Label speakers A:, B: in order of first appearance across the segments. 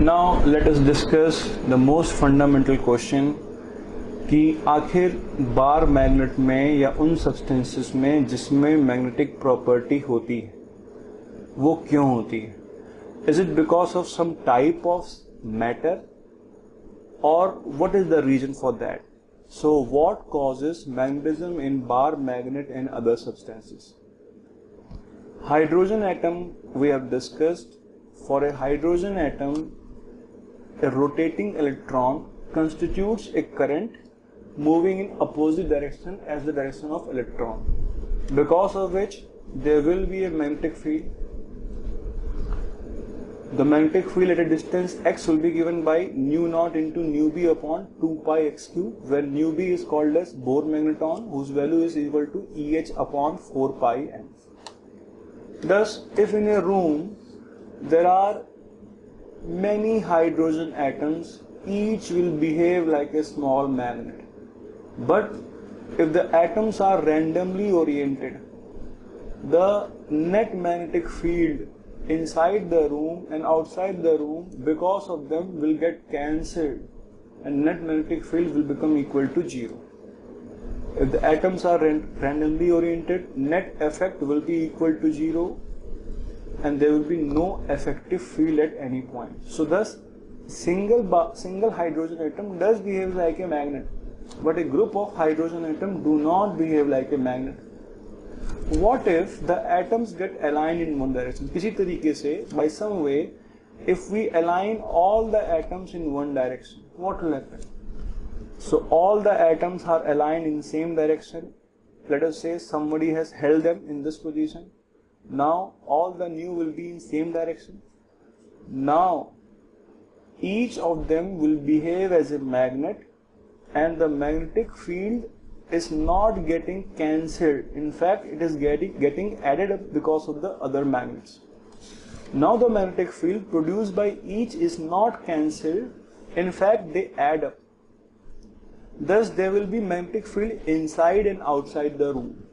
A: Now let us discuss the most fundamental question कि आखिर bar magnet में या उन सब्सटेंसेस में जिसमें मैग्नेटिक प्रॉपर्टी होती है वो क्यों होती है? Is it because of some type of matter और what is the reason for that? So what causes magnetism in bar magnet and other substances? Hydrogen atom we have discussed. For a hydrogen atom, a rotating electron constitutes a current moving in opposite direction as the direction of electron, because of which there will be a magnetic field. The magnetic field at a distance x will be given by nu naught into nu b upon 2 pi x cube, where nu b is called as Bohr magneton, whose value is equal to Eh upon 4 pi n. Thus, if in a room there are many hydrogen atoms, each will behave like a small magnet. But if the atoms are randomly oriented, the net magnetic field inside the room and outside the room, because of them, will get cancelled and net magnetic field will become equal to 0. If the atoms are randomly oriented, net effect will be equal to 0. And there will be no effective field at any point. So thus, single hydrogen atom does behave like a magnet, but a group of hydrogen atoms do not behave like a magnet. What if the atoms get aligned in one direction? किसी तरीके से, by some way, if we align all the atoms in one direction, what will happen? So all the atoms are aligned in same direction. Let us say somebody has held them in this position. Now all the nu will be in same direction. Now each of them will behave as a magnet, and the magnetic field is not getting cancelled. In fact, it is getting added up because of the other magnets. Now the magnetic field produced by each is not cancelled. In fact, they add up. Thus there will be magnetic field inside and outside the room.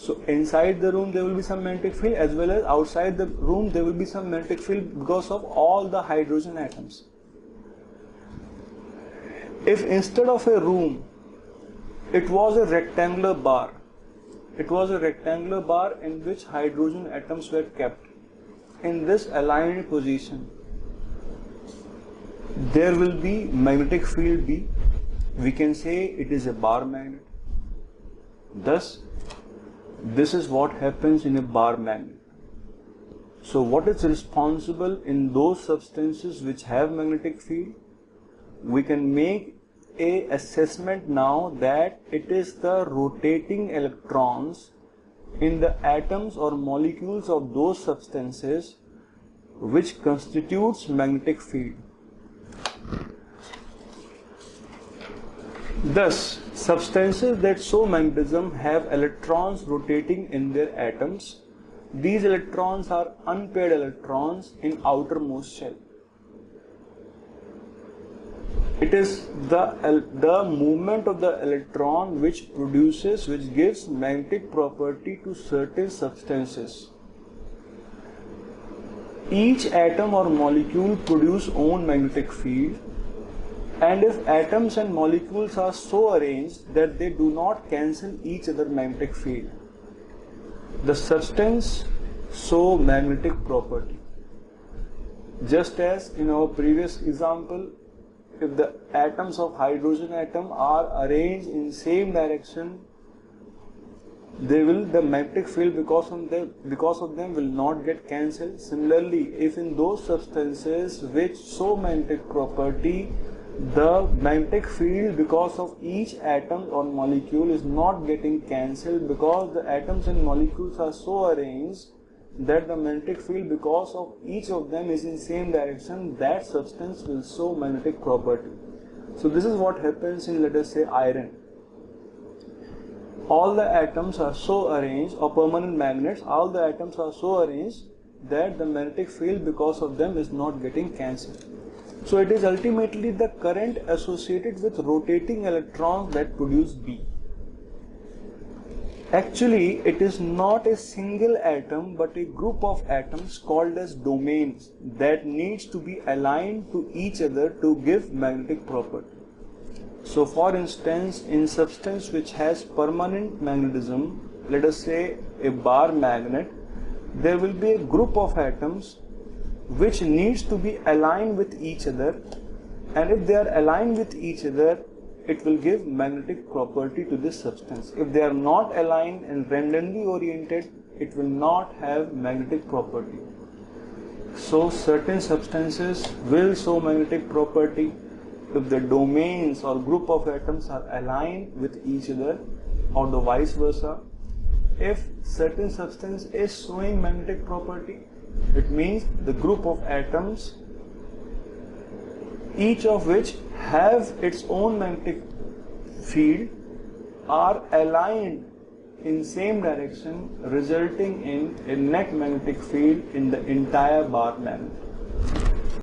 A: So inside the room there will be some magnetic field, as well as outside the room there will be some magnetic field because of all the hydrogen atoms. If instead of a room it was a rectangular bar, in which hydrogen atoms were kept in this aligned position, there will be magnetic field B. We can say it is a bar magnet. Thus, this is what happens in a bar magnet. So what is responsible in those substances which have magnetic field? We can make a assessment now that it is the rotating electrons in the atoms or molecules of those substances which constitutes magnetic field. Thus, substances that show magnetism have electrons rotating in their atoms. These electrons are unpaired electrons in outermost shell. It is the movement of the electron which gives magnetic property to certain substances. Each atom or molecule produce own magnetic field. And if atoms and molecules are so arranged that they do not cancel each other magnetic field, the substance show magnetic property. Just as in our previous example, if the atoms of hydrogen atom are arranged in same direction, the magnetic field because of them will not get cancelled. Similarly, if in those substances which show magnetic property, the magnetic field because of each atom or molecule is not getting cancelled, because the atoms and molecules are so arranged that the magnetic field because of each of them is in same direction, that substance will show magnetic property. So this is what happens in, let us say, iron. All the atoms are so arranged, or permanent magnets, all the atoms are so arranged that the magnetic field because of them is not getting cancelled. So it is ultimately the current associated with rotating electrons that produce B. Actually, it is not a single atom but a group of atoms called as domains that needs to be aligned to each other to give magnetic property. So for instance, in substance which has permanent magnetism, let us say a bar magnet, there will be a group of atoms which needs to be aligned with each other, and if they are aligned with each other, it will give magnetic property to this substance. If they are not aligned and randomly oriented, it will not have magnetic property. So certain substances will show magnetic property if the domains or group of atoms are aligned with each other, or the vice versa. If certain substance is showing magnetic property, it means the group of atoms, each of which have its own magnetic field, are aligned in same direction, resulting in a net magnetic field in the entire bar magnet.